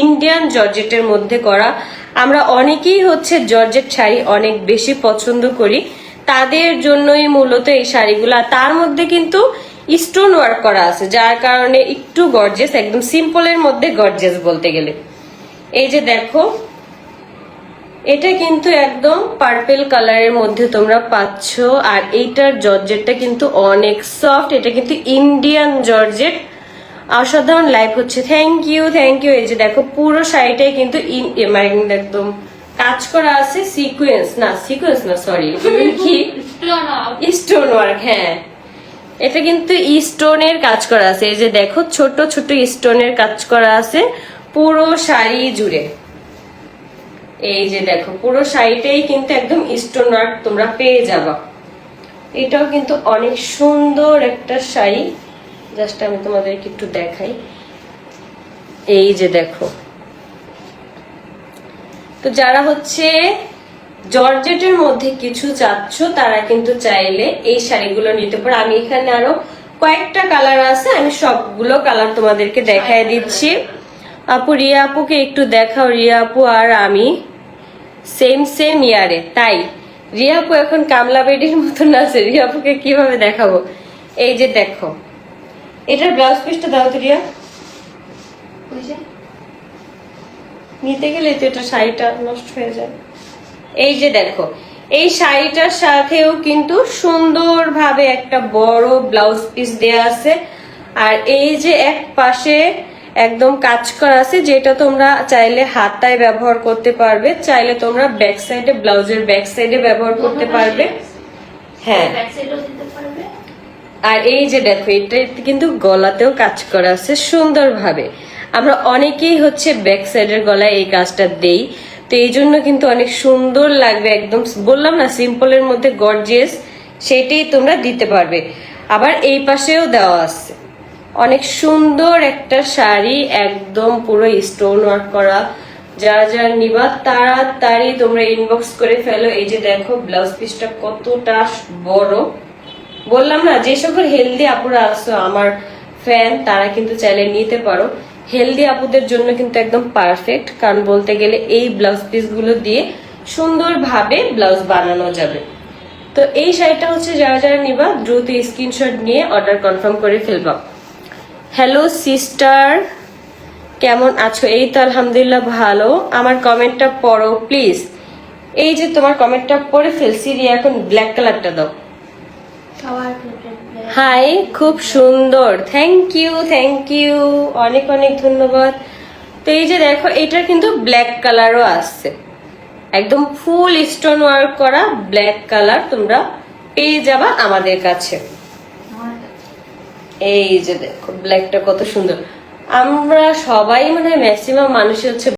Indian জর্জেটের মধ্যে করা। আমরা অনেকেই হচ্ছে জর্জেট শাড়ি অনেক বেশি পছন্দ করি, তাদের জন্যই মূলত এই শাড়িগুলা। তার মধ্যে কিন্তু স্টোন ওয়ার্ক করা আছে, যার কারণে একটু গর্জিয়াস, একদম সিম্পলের মধ্যে গর্জিয়াস বলতে গেলে। এই যে দেখো, এটা কিন্তু একদম পার্পল কালারের মধ্যে তোমরা পাচ্ছ। আর এইটার জর্জেটটা কিন্তু অনেক সফট, এটা কিন্তু ইন্ডিয়ান জর্জেট, অসাধারণ লাইফ হচ্ছে। Thank you. এই যে দেখো, পুরো শাড়িটাই কিন্তু একদম কাজ করা আছে, সিকোয়েন্স না সরি কি স্টোন ওয়ার্ক। হ্যাঁ, এটা কিন্তু স্টোনের কাজ করা আছে। এই যে দেখো, ছোট ছোট স্টোনের কাজ করা আছে পুরো শাড়ি জুড়ে। এই যে দেখো, পুরো শাড়িটাই কিন্তু একদম স্টোন ওয়ার্ক তোমরা পেয়ে যাবা। এটাও কিন্তু অনেক সুন্দর একটা শাড়ি, জাস্ট আমি তোমাদেরকে একটু দেখাই। এই যে দেখো, তো যারা হচ্ছে জর্জেটের মধ্যে কিছু চাচ্ছ তারা কিন্তু চাইলে এই শাড়িগুলো নিতে পারো। আমি এখানে আরো কয়েকটা কালার আছে, আমি সবগুলো কালার তোমাদেরকে দেখাই দিচ্ছি। আপু, রিয়া আপুকে একটু দেখাও। রিয়া আপু আর আমি সেম ইয়ারে, তাই রিয়া আপু এখন কামলা বেডির মতন আছে। রিয়া আপুকে কিভাবে দেখাবো? এই যে দেখো, এটার ব্লাউজ পিসটা দাও তো রিয়া। নিতে গেলে তো এটা শাড়িটা নষ্ট হয়ে যায়। এই যে দেখো, এই শাড়িটার সাথেও কিন্তু সুন্দরভাবে একটা বড় ব্লাউজ পিস দেয়া আছে। আর এই যে এক পাশে একদম কাজ করা আছে, যেটা তোমরা চাইলে হাতায় ব্যবহার করতে পারবে, চাইলে তোমরা ব্যাক সাইডে, ব্লাউজের ব্যাক সাইডে ব্যবহার করতে পারবে। হ্যাঁ, আর এই যে দেখো, এটা কিন্তু গলাতেও কাজ করা আছে সুন্দরভাবে। আমরা অনেকেই হচ্ছে ব্যাক সাইডের গলায় এই কাজটা দেই, তো এই জন্য কিন্তু অনেক সুন্দর লাগবে। একদম বললাম না, সিম্পলের মধ্যে গর্জিয়াস, সেটাই তোমরা দিতে পারবে। আবার এই পাশেও দেওয়া আছে, অনেক সুন্দর একটা শাড়ি, একদম পুরো স্টোন ওয়ার্ক করা। যারা নিবা তাড়াতাড়ি তোমরা ইনবক্স করে ফেলো। এই যে দেখো, ব্লাউজ পিসটা কতটা বড়। বললাম না, যে সকল হেলদি আপুরা আছো আমার ফ্যান, তারা কিন্তু চাইলে নিতে পারো। হেলদি আপুদের জন্য কিন্তু একদম পারফেক্ট, কারণ বলতে গেলে এই ব্লাউজ পিস গুলো দিয়ে সুন্দরভাবে ব্লাউজ বানানো যাবে। তো এই শাড়িটা হচ্ছে যারা নিবা দ্রুত স্ক্রিনশট নিয়ে অর্ডার কনফার্ম করে ফেলবা। হ্যালো সিস্টার, কেমন আছো? এই তো আলহামদুলিল্লাহ ভালো। আমার কমেন্টটা পড়ো প্লিজ। এই যে তোমার কমেন্টটা পড়ে ফেলছি, এখন ব্ল্যাক কালারটা দাও। হাই, খুব সুন্দর, থ্যাংক ইউ, অনেক ধন্যবাদ। তো এই যে দেখো, এটার কিন্তু ব্ল্যাক কালারও আসছে, একদম ফুল স্টোন ওয়ার্ক করা ব্ল্যাক কালার তোমরা পেয়ে যাবা আমাদের কাছে। এই যে দেখো, ব্ল্যাকটা কত সুন্দর। আমরা সবাই মানে ম্যাক্সিমাম মানুষ হচ্ছে